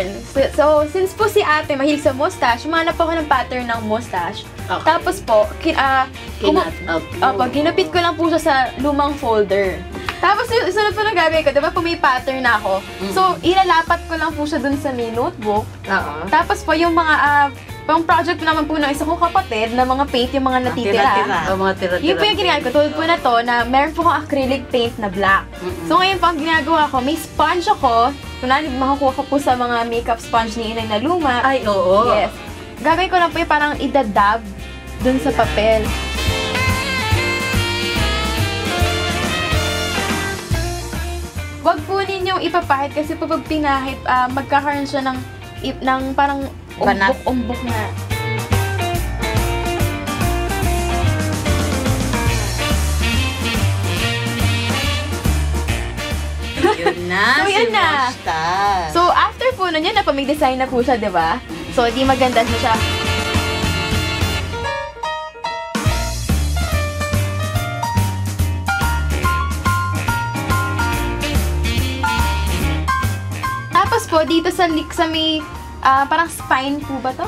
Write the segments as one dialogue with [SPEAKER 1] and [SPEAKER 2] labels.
[SPEAKER 1] pattern. So, since po si ate mahilig sa mustache, humanap ako ng pattern ng mustache.
[SPEAKER 2] Okay.
[SPEAKER 1] Tapos po, ginupit ko lang po siya sa lumang folder. Tapos, sunod po ng gagawin ko, diba po may pattern na ako. So, ilalapat ko lang po siya dun sa may notebook. Tapos po, yung mga, pang project naman po ng isa kong kapatid na mga paint, yung mga natitira.
[SPEAKER 2] Mga tira-tira.
[SPEAKER 1] Yung po yung ginagawa ko, tulad po na to, na meron po akong acrylic paint na black. So, ngayon po, ang ginagawa ko, may sponge ako. Kunwari, makakuha ko po sa mga makeup sponge ni inay na luma.
[SPEAKER 2] Ay, oo.
[SPEAKER 1] Yes. Gagawin ko lang po yung parang idadab dun sa papel. Wag po ninyong ipapahid kasi po pag pinahid, magkakaroon siya ng parang umbok na.
[SPEAKER 2] Yun na,
[SPEAKER 1] So, yun na.
[SPEAKER 2] mustache.
[SPEAKER 1] So, after po nun, yun na po, may design na po siya, di ba? So, di maganda siya. Tapos po, dito sa may, parang spine po ba to?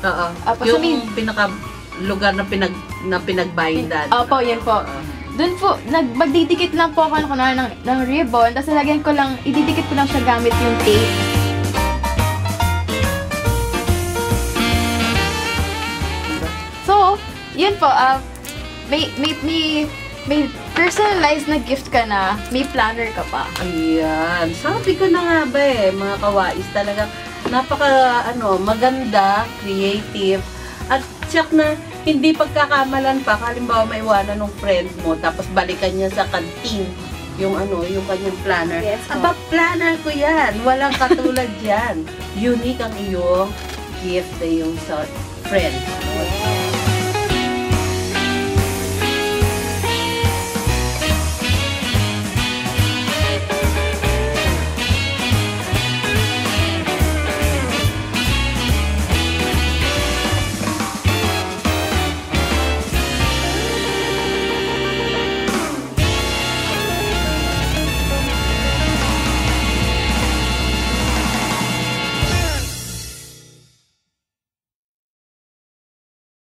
[SPEAKER 2] Oo.
[SPEAKER 1] Opo,
[SPEAKER 2] Yung pinaka-lugar na pinagbindan.
[SPEAKER 1] Opo, yun po. Doon po, magdidikit lang po ako ng ribbon, tapos lagyan ko lang, ididikit ko lang siya gamit yung tape. So, yun po, may personalized na gift ka na, may planner ka pa.
[SPEAKER 2] Ayan. Sabi ko na nga ba mga kawais, talagang maganda, creative, at check na hindi pagkakamalan pa, halimbawa maiwanan ng friend mo, tapos balikan niya sa kantin yung kanyang planner.
[SPEAKER 1] Yes,
[SPEAKER 2] Aba, planner ko yan. Walang katulad yan. Unique ang iyong gift sa iyong friend.